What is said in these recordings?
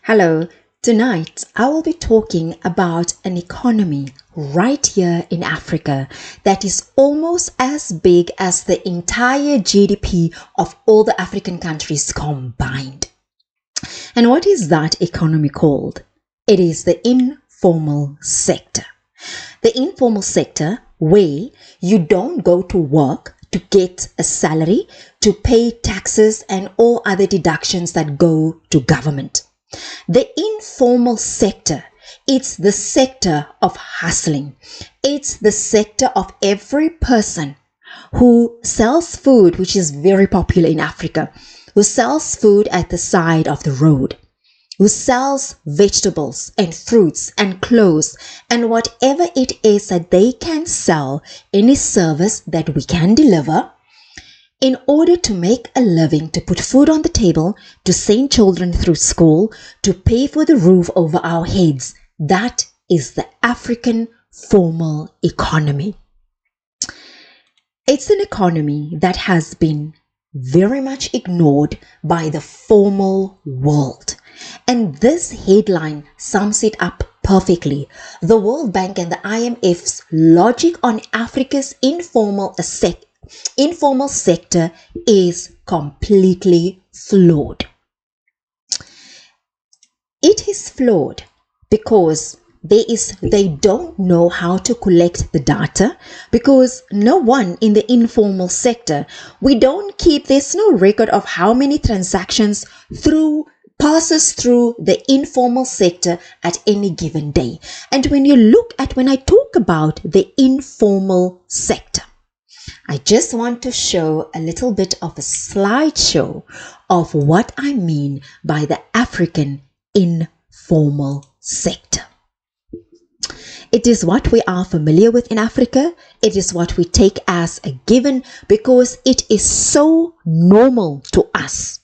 Hello, tonight I will be talking about an economy right here in Africa that is almost as big as the entire GDP of all the African countries combined. And what is that economy called? It is the informal sector. The informal sector where you don't go to work to get a salary, to pay taxes and all other deductions that go to government. The informal sector, it's the sector of hustling. It's the sector of every person who sells food, which is very popular in Africa, who sells food at the side of the road, who sells vegetables and fruits and clothes and whatever it is that they can sell, any service that we can deliver in order to make a living, to put food on the table, to send children through school, to pay for the roof over our heads. That is the African formal economy. It's an economy that has been very much ignored by the formal world. And this headline sums it up perfectly. The World Bank and the IMF's logic on Africa's informal sector is completely flawed. It is flawed because they don't know how to collect the data, because no one in the informal sector, there's no record of how many transactions passes through the informal sector at any given day. And when I talk about the informal sector, I just want to show a little bit of a slideshow of what I mean by the African informal sector. It is what we are familiar with in Africa. It is what we take as a given because it is so normal to us.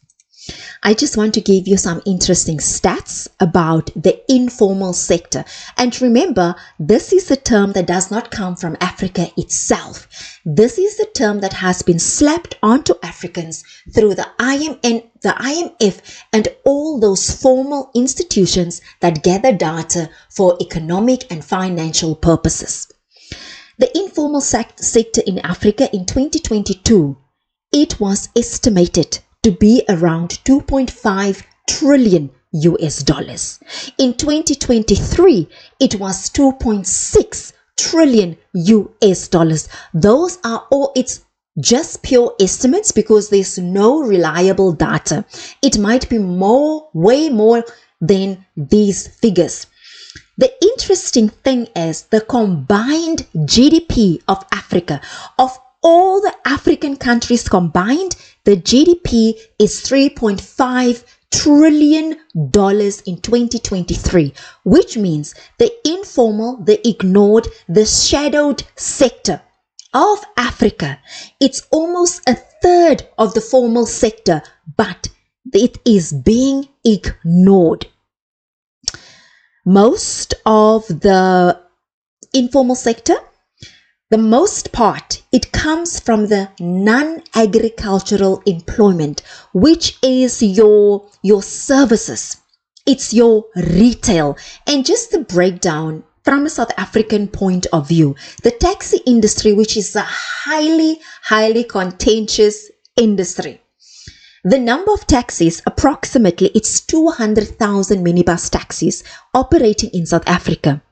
I just want to give you some interesting stats about the informal sector. And remember, this is a term that does not come from Africa itself. This is a term that has been slapped onto Africans through the IMF and all those formal institutions that gather data for economic and financial purposes. The informal sector in Africa in 2022, it was estimated to be around 2.5 trillion US dollars. In 2023, it was 2.6 trillion US dollars. Those are all, it's just pure estimates because there's no reliable data. It might be way more than these figures. The interesting thing is the combined GDP of Africa, of all the African countries combined, the GDP is $3.5 trillion in 2023, which means the informal, the ignored, the shadowed sector of Africa, it's almost a third of the formal sector, but it is being ignored. Most of the informal sector, the most part, it comes from the non-agricultural employment, which is your services. It's your retail. And just the breakdown from a South African point of view, the taxi industry, which is a highly contentious industry. The number of taxis, approximately, it's 200,000 minibus taxis operating in South Africa,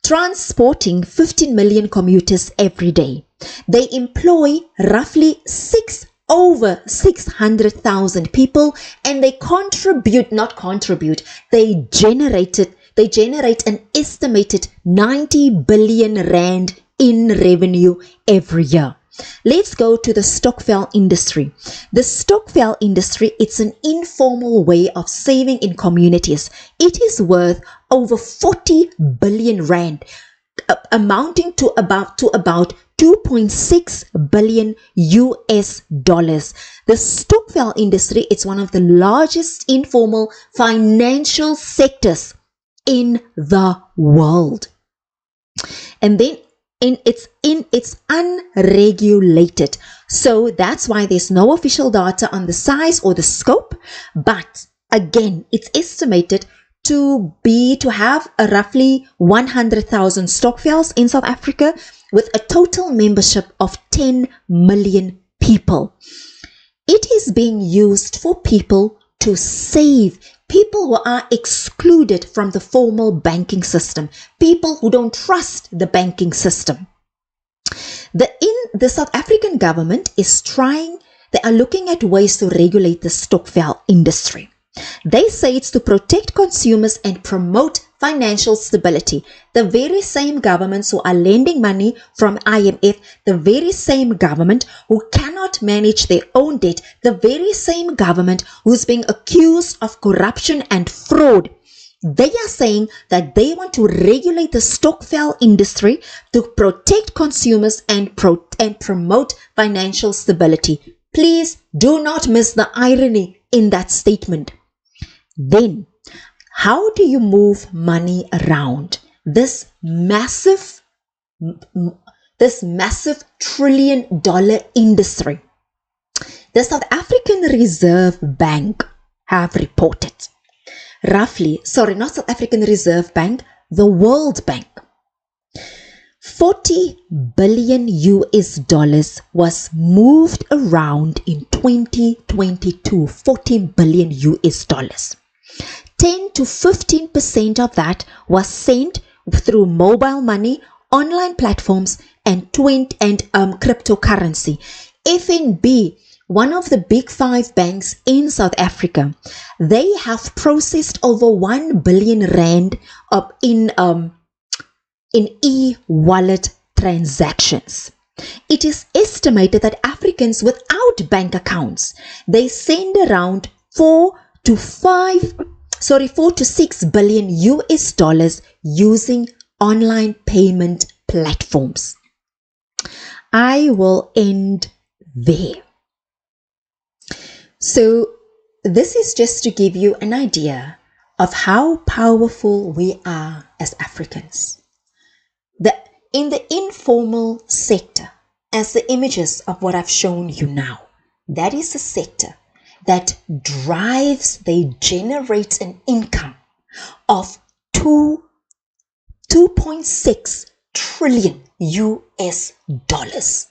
transporting 15 million commuters every day. They employ roughly over 600,000 people, and they generate an estimated 90 billion rand in revenue every year. Let's go to the stokvel industry. The stokvel industry, it's an informal way of saving in communities. It is worth over 40 billion rand, amounting to about 2.6 billion US dollars. The stokvel industry, it's one of the largest informal financial sectors in the world. And then it's unregulated. So that's why there's no official data on the size or the scope, but Again, it's estimated to have a roughly 100,000 stokvels in South Africa with a total membership of 10 million people. It is being used for people to save, people who are excluded from the formal banking system, people who don't trust the banking system. The South African government they are looking at ways to regulate the stokvel industry. They say it's to protect consumers and promote financial stability. The very same governments who are lending money from IMF, the very same government who cannot manage their own debt, the very same government who's being accused of corruption and fraud, they are saying that they want to regulate the stokvel industry to protect consumers and promote financial stability. Please do not miss the irony in that statement. Then, how do you move money around? This massive $1 trillion industry. The South African Reserve Bank have reported not South African Reserve Bank, the World Bank. $40 billion was moved around in 2022. $40 billion. 10 to 15% of that was sent through mobile money, online platforms, and cryptocurrency. FNB, one of the big 5 banks in South Africa, they have processed over 1 billion rand in e-wallet transactions. It is estimated that Africans without bank accounts, they send around 4 to 6 billion using online payment platforms. I will end there. So this is just to give you an idea of how powerful we are as Africans. In the informal sector, as the images of what I've shown you now, that is a sector that generates an income of 2.6 trillion US dollars.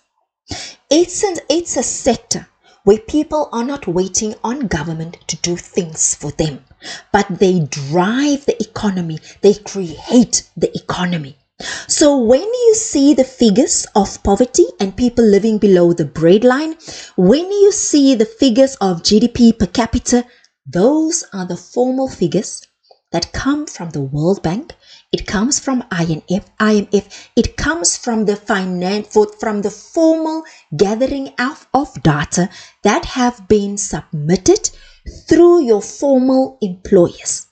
It's a sector where people are not waiting on government to do things for them, but they drive the economy, they create the economy. So when you see the figures of poverty and people living below the breadline, when you see the figures of GDP per capita, those are the formal figures that come from the World Bank. It comes from IMF. It comes from the formal gathering of data that have been submitted through your formal employers.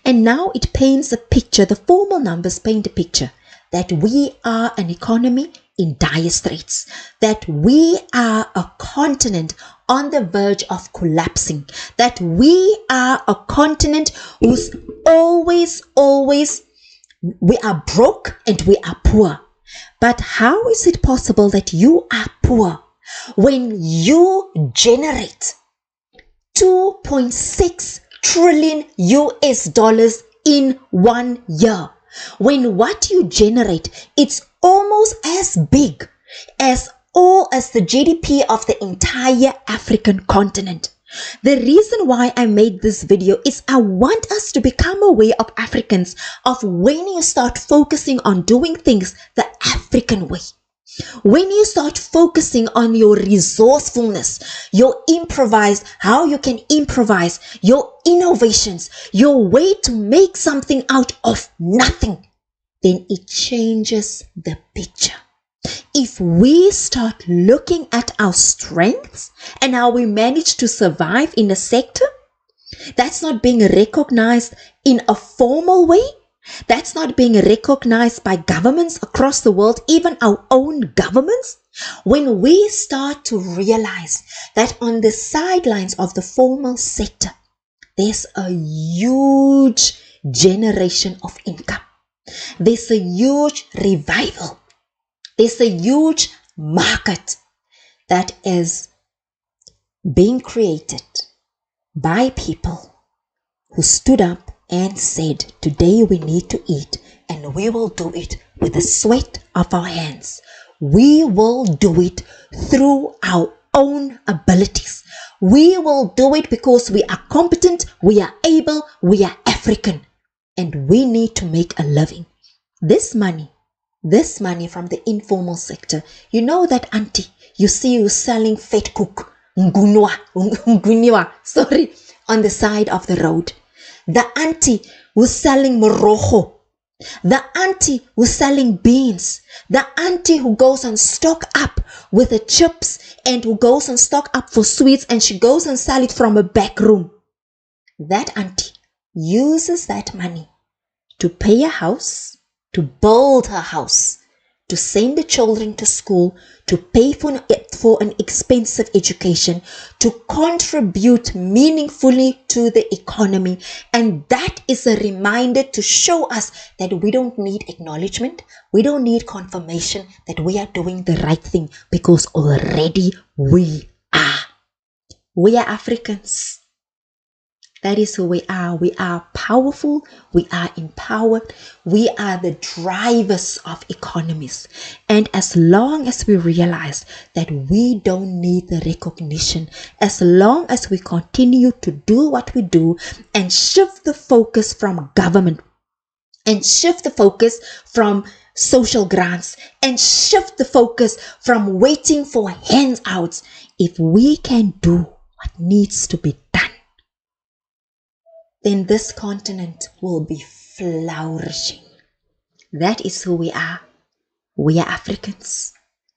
And now it paints a picture, the formal numbers paint a picture that we are an economy in dire straits, that we are a continent on the verge of collapsing, that we are a continent who's always, we are broke and we are poor. But how is it possible that you are poor when you generate 2.6 trillion US dollars in 1 year? When what you generate, it's almost as big as the GDP of the entire African continent. The reason why I made this video is I want us to become aware of Africans, of when you start focusing on doing things the African way. When you start focusing on your resourcefulness, how you can improvise, your innovations, your way to make something out of nothing, then it changes the picture. If we start looking at our strengths and how we manage to survive in a sector that's not being recognized in a formal way, that's not being recognized by governments across the world, even our own governments, when we start to realize that on the sidelines of the formal sector, there's a huge generation of income. There's a huge revival. There's a huge market that is being created by people who stood up and said, today we need to eat, and we will do it with the sweat of our hands. We will do it through our own abilities. We will do it because we are competent, we are able, we are African, and we need to make a living. This money from the informal sector, you know that auntie you see who's selling fat cook, sorry, on the side of the road. The auntie who's selling morojo. The auntie who's selling beans. The auntie who goes and stock up with the chips and who goes and stock up for sweets and she goes and sell it from a back room. That auntie uses that money to pay a house, to build her house, to send the children to school, to pay for an expensive education, to contribute meaningfully to the economy. And that is a reminder to show us that we don't need acknowledgement. We don't need confirmation that we are doing the right thing, because already we are. We are Africans. That is who we are. We are powerful. We are empowered. We are the drivers of economies. And as long as we realize that we don't need the recognition, as long as we continue to do what we do and shift the focus from government and shift the focus from social grants and shift the focus from waiting for handouts, if we can do what needs to be done, then this continent will be flourishing. That is who we are. We are Africans.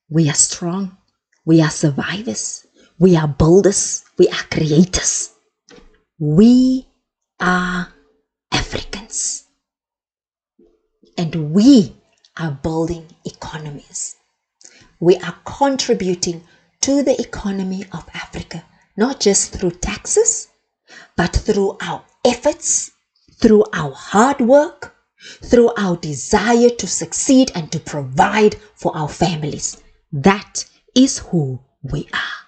We are strong. We are survivors. We are builders. We are creators. We are Africans. And we are building economies. We are contributing to the economy of Africa, not just through taxes, but through our efforts, through our hard work, through our desire to succeed and to provide for our families. That is who we are.